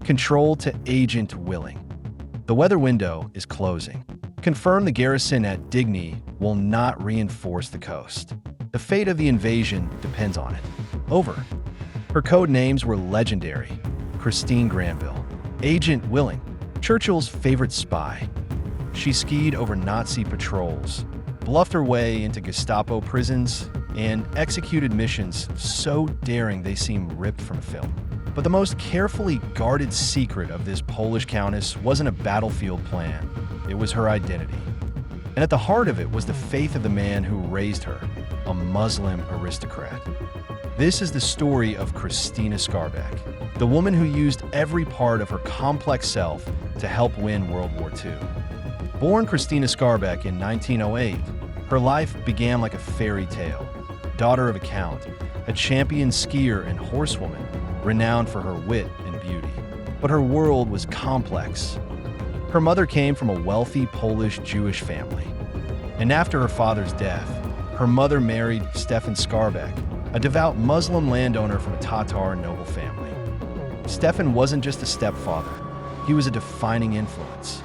Control to Agent Willing. The weather window is closing. Confirm the garrison at Digne will not reinforce the coast. The fate of the invasion depends on it. Over. Her code names were legendary. Christine Granville. Agent Willing, Churchill's favorite spy. She skied over Nazi patrols, bluffed her way into Gestapo prisons, and executed missions so daring they seem ripped from film. But the most carefully guarded secret of this Polish countess wasn't a battlefield plan. It was her identity. And at the heart of it was the faith of the man who raised her, a Muslim aristocrat. This is the story of Krystyna Skarbek, the woman who used every part of her complex self to help win World War II. Born Krystyna Skarbek in 1908, her life began like a fairy tale. Daughter of a count, a champion skier and horsewoman, renowned for her wit and beauty. But her world was complex. Her mother came from a wealthy Polish Jewish family. And after her father's death, her mother married Stefan Skarbek, a devout Muslim landowner from a Tatar noble family. Stefan wasn't just a stepfather, he was a defining influence.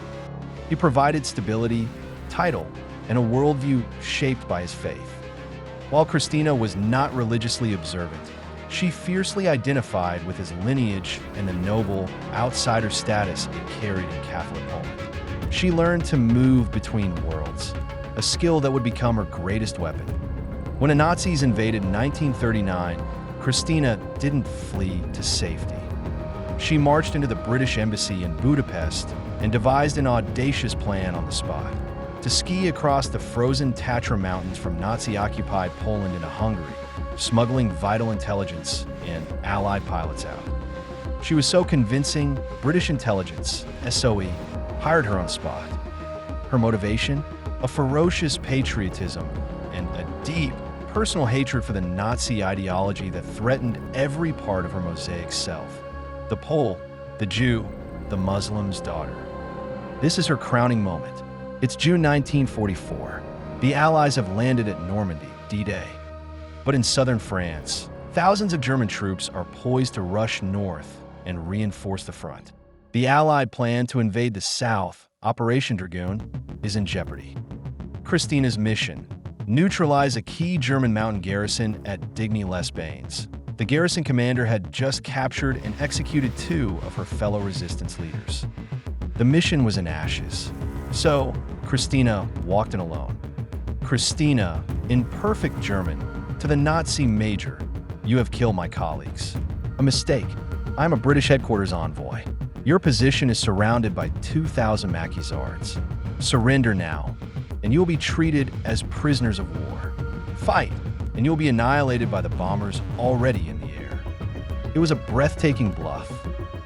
He provided stability, title, and a worldview shaped by his faith. While Krystyna was not religiously observant, she fiercely identified with his lineage and the noble, outsider status it carried in Catholic Poland. She learned to move between worlds, a skill that would become her greatest weapon. When the Nazis invaded in 1939, Krystyna didn't flee to safety. She marched into the British embassy in Budapest and devised an audacious plan on the spot: to ski across the frozen Tatra Mountains from Nazi-occupied Poland into Hungary, smuggling vital intelligence and Allied pilots out. She was so convincing, British intelligence, SOE, hired her on the spot. Her motivation? A ferocious patriotism and a deep personal hatred for the Nazi ideology that threatened every part of her mosaic self. The Pole, the Jew, the Muslim's daughter. This is her crowning moment. It's June 1944. The Allies have landed at Normandy, D-Day. But in southern France, thousands of German troops are poised to rush north and reinforce the front. The Allied plan to invade the south, Operation Dragoon, is in jeopardy. Krystyna's mission: neutralize a key German mountain garrison at Digne-les-Bains. The garrison commander had just captured and executed 2 of her fellow resistance leaders. The mission was in ashes. So, Krystyna walked in alone. Krystyna, in perfect German, to the Nazi major, "You have killed my colleagues." A mistake. I'm a British headquarters envoy. Your position is surrounded by 2,000 Maquisards. Surrender now, and you'll be treated as prisoners of war. Fight, and you'll be annihilated by the bombers already in the air. It was a breathtaking bluff.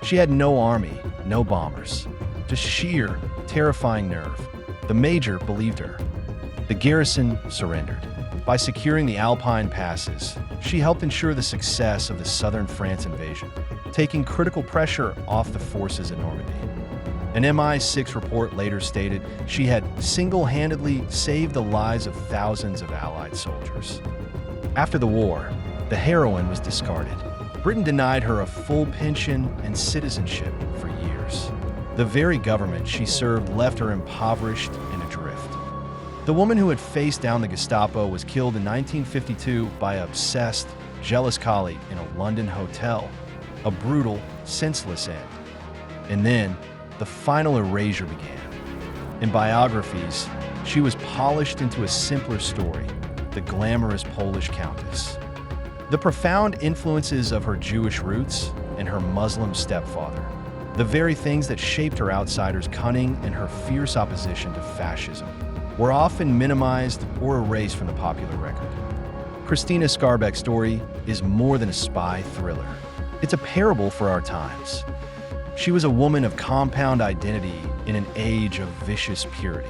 She had no army, no bombers, just sheer, terrifying nerve. The major believed her. The garrison surrendered. By securing the Alpine passes, she helped ensure the success of the southern France invasion, taking critical pressure off the forces at Normandy. An MI6 report later stated she had single-handedly saved the lives of thousands of Allied soldiers. After the war, the heroine was discarded. Britain denied her a full pension and citizenship for years. The very government she served left her impoverished and adrift. The woman who had faced down the Gestapo was killed in 1952 by an obsessed, jealous colleague in a London hotel. A brutal, senseless end. And then, the final erasure began. In biographies, she was polished into a simpler story: the glamorous Polish countess. The profound influences of her Jewish roots and her Muslim stepfather, the very things that shaped her outsider's cunning and her fierce opposition to fascism, were often minimized or erased from the popular record. Krystyna Skarbek's story is more than a spy thriller. It's a parable for our times. She was a woman of compound identity in an age of vicious purity.